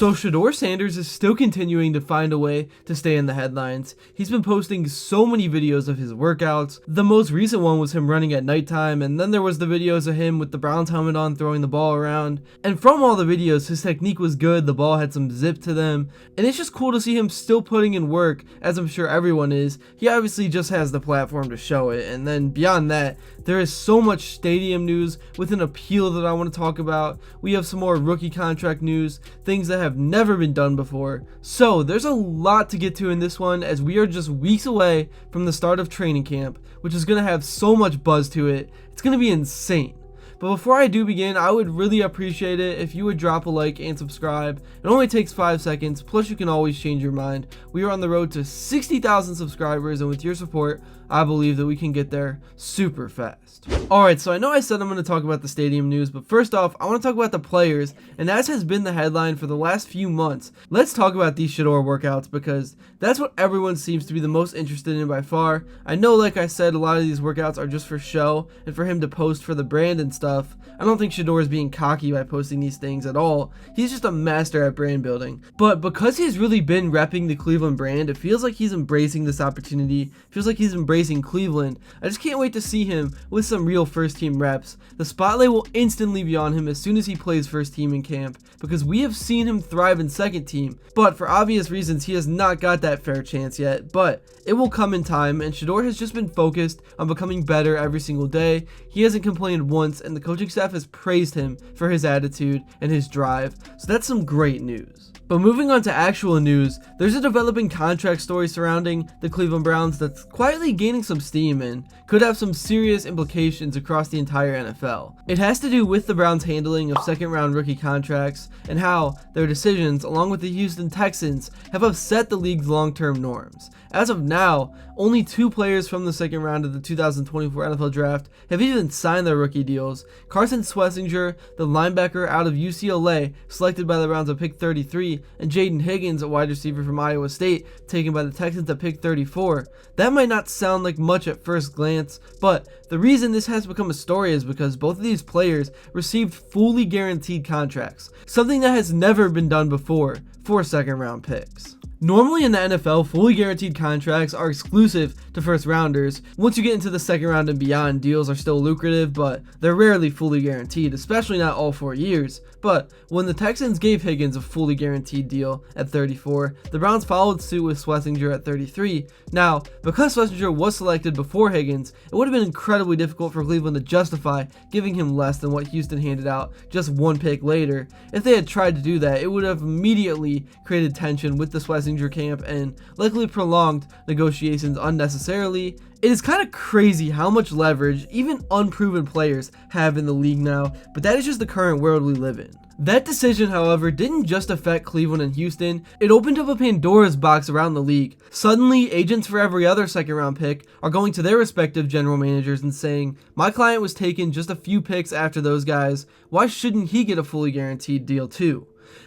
So Shedeur Sanders is still continuing to find a way to stay in the headlines. He's been posting so many videos of his workouts. The most recent one was him running at nighttime, and then there was the videos of him with the Browns helmet on throwing the ball around. And from all the videos, his technique was good, the ball had some zip to them, and it's just cool to see him still putting in work, as I'm sure everyone is. He obviously just has the platform to show it, and then beyond that, there is so much stadium news with an appeal that I want to talk about. We have some more rookie contract news, things that have never been done before. So there's a lot to get to in this one, as we are just weeks away from the start of training camp, which is going to have so much buzz to it. It's going to be insane. But before I do begin, I would really appreciate it if you would drop a like and subscribe. It only takes 5 seconds, plus you can always change your mind. We are on the road to 60,000 subscribers, and with your support, I believe that we can get there super fast. Alright, so I know I said I'm going to talk about the stadium news, but first off, I want to talk about the players, and as has been the headline for the last few months, let's talk about these Shedeur workouts, because that's what everyone seems to be the most interested in by far. I know, like I said, a lot of these workouts are just for show, and for him to post for the brand and stuff. I don't think Shedeur is being cocky by posting these things at all. He's just a master at brand building. But because he's really been repping the Cleveland brand, it feels like he's embracing this opportunity. It feels like he's embracing Cleveland. I just can't wait to see him with some real first team reps. The spotlight will instantly be on him as soon as he plays first team in camp, because we have seen him thrive in second team, but for obvious reasons he has not got that fair chance yet, but it will come in time, and Shedeur has just been focused on becoming better every single day. He hasn't complained once, and the coaching staff has praised him for his attitude and his drive, so that's some great news. But moving on to actual news, there's a developing contract story surrounding the Cleveland Browns that's quietly gaining some steam and could have some serious implications across the entire NFL. It has to do with the Browns' handling of second-round rookie contracts and how their decisions, along with the Houston Texans, have upset the league's long-term norms. As of now, only 2 players from the second round of the 2024 NFL Draft have even signed their rookie deals. Carson Schlesinger, the linebacker out of UCLA, selected by the Browns at pick 33, and Jaden Higgins, a wide receiver from Iowa State, taken by the Texans at pick 34. That might not sound like much at first glance, but the reason this has become a story is because both of these players received fully guaranteed contracts, something that has never been done before for second-round picks. Normally in the NFL, fully guaranteed contracts are exclusive to first rounders. Once you get into the second round and beyond, deals are still lucrative, but they're rarely fully guaranteed, especially not all 4 years. But when the Texans gave Higgins a fully guaranteed deal at 34, the Browns followed suit with Schlesinger at 33. Now, because Schlesinger was selected before Higgins, it would have been incredibly difficult for Cleveland to justify giving him less than what Houston handed out just 1 pick later. If they had tried to do that, it would have immediately created tension with the Schlesinger camp and likely prolonged negotiations unnecessarily. It is kind of crazy how much leverage even unproven players have in the league now, but that is just the current world we live in. That decision, however, didn't just affect Cleveland and Houston, it opened up a Pandora's box around the league. Suddenly, agents for every other second round pick are going to their respective general managers and saying, my client was taken just a few picks after those guys, why shouldn't he get a fully guaranteed deal too?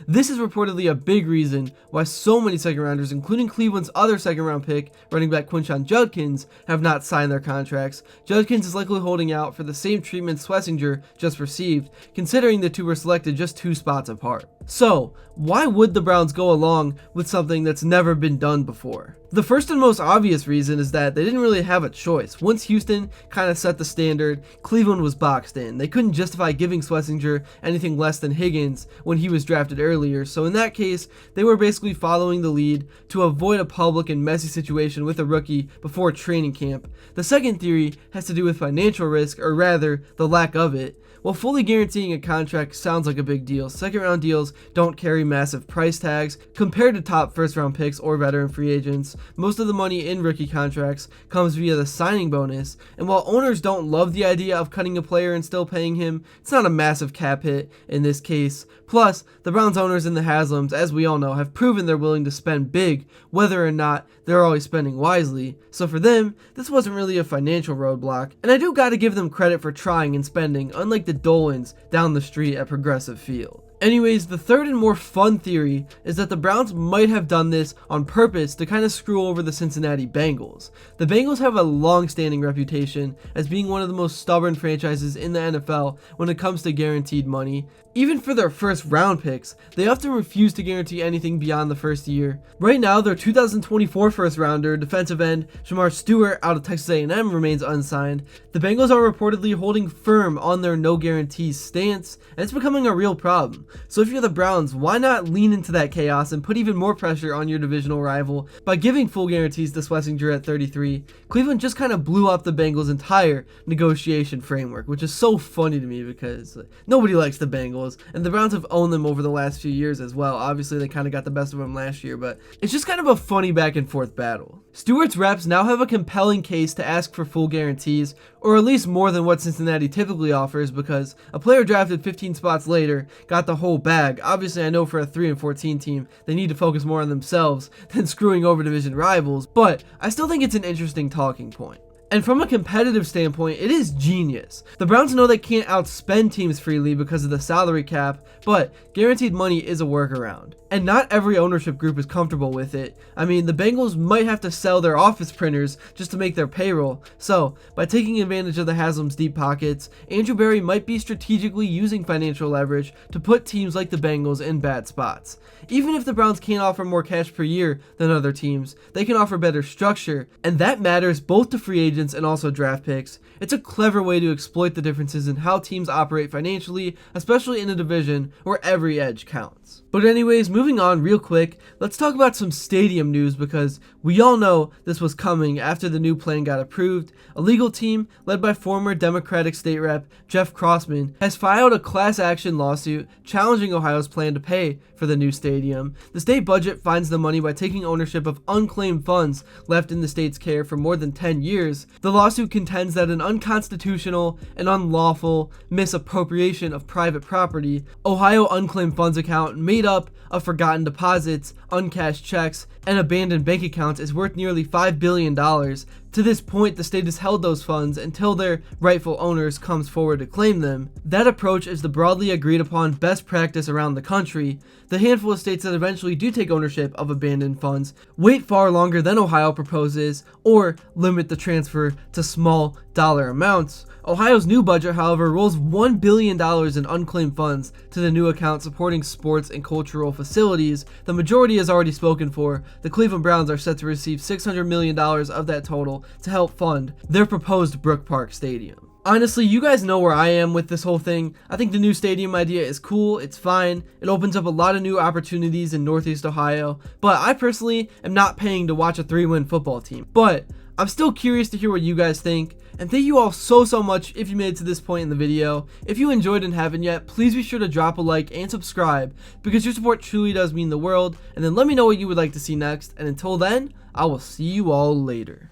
This is reportedly a big reason why so many second rounders, including Cleveland's other second round pick, running back Quinshon Judkins, have not signed their contracts. Judkins is likely holding out for the same treatment Schlesinger just received, considering the two were selected just 2 spots apart. So, why would the Browns go along with something that's never been done before? The first and most obvious reason is that they didn't really have a choice. Once Houston kind of set the standard, Cleveland was boxed in. They couldn't justify giving Schlesinger anything less than Higgins when he was drafted earlier, so in that case, they were basically following the lead to avoid a public and messy situation with a rookie before training camp. The second theory has to do with financial risk, or rather, the lack of it. While fully guaranteeing a contract sounds like a big deal, second round deals don't carry massive price tags compared to top first round picks or veteran free agents. Most of the money in rookie contracts comes via the signing bonus, and while owners don't love the idea of cutting a player and still paying him, it's not a massive cap hit in this case. Plus, the Browns owners and the Haslams, as we all know, have proven they're willing to spend big, whether or not they're always spending wisely. So for them, this wasn't really a financial roadblock, and I do gotta give them credit for trying and spending, unlike the Dolans down the street at Progressive Field. Anyways, the third and more fun theory is that the Browns might have done this on purpose to kind of screw over the Cincinnati Bengals. The Bengals have a long-standing reputation as being one of the most stubborn franchises in the NFL when it comes to guaranteed money. Even for their first round picks, they often refuse to guarantee anything beyond the first year. Right now, their 2024 first rounder, defensive end Shedeur out of Texas A&M, remains unsigned. The Bengals are reportedly holding firm on their no guarantees stance, and it's becoming a real problem. So if you're the Browns, why not lean into that chaos and put even more pressure on your divisional rival by giving full guarantees to Schlesinger at 33? Cleveland just kind of blew up the Bengals' entire negotiation framework, which is so funny to me because nobody likes the Bengals. And the Browns have owned them over the last few years as well. Obviously, they kind of got the best of them last year, but it's just kind of a funny back and forth battle. Stewart's reps now have a compelling case to ask for full guarantees, or at least more than what Cincinnati typically offers, because a player drafted 15 spots later got the whole bag. Obviously, I know for a 3-14 team, they need to focus more on themselves than screwing over division rivals, but I still think it's an interesting talking point. And from a competitive standpoint, it is genius. The Browns know they can't outspend teams freely because of the salary cap, but guaranteed money is a workaround. And not every ownership group is comfortable with it. I mean, the Bengals might have to sell their office printers just to make their payroll. So, by taking advantage of the Haslam's deep pockets, Andrew Berry might be strategically using financial leverage to put teams like the Bengals in bad spots. Even if the Browns can't offer more cash per year than other teams, they can offer better structure, and that matters both to free agents and also draft picks. It's a clever way to exploit the differences in how teams operate financially, especially in a division where every edge counts. But anyways, moving on real quick, let's talk about some stadium news because we all know this was coming after the new plan got approved. A legal team led by former Democratic State Rep Jeff Crossman has filed a class action lawsuit challenging Ohio's plan to pay for the new stadium. The state budget finds the money by taking ownership of unclaimed funds left in the state's care for more than 10 years. The lawsuit contends that an unconstitutional and unlawful misappropriation of private property, Ohio unclaimed funds account made up of forgotten deposits, uncashed checks, and abandoned bank accounts is worth nearly $5 billion. To this point, the state has held those funds until their rightful owners comes forward to claim them. That approach is the broadly agreed upon best practice around the country. The handful of states that eventually do take ownership of abandoned funds wait far longer than Ohio proposes or limit the transfer to small dollar amounts. Ohio's new budget, however, rolls $1 billion in unclaimed funds to the new account supporting sports and cultural facilities. The majority is already spoken for. The Cleveland Browns are set to receive $600 million of that total to help fund their proposed Brook Park Stadium. Honestly, you guys know where I am with this whole thing. I think the new stadium idea is cool, it's fine, it opens up a lot of new opportunities in Northeast Ohio, but I personally am not paying to watch a 3-win football team. But I'm still curious to hear what you guys think, and thank you all so much if you made it to this point in the video. If you enjoyed and haven't yet, please be sure to drop a like and subscribe, because your support truly does mean the world, and then let me know what you would like to see next, and until then, I will see you all later.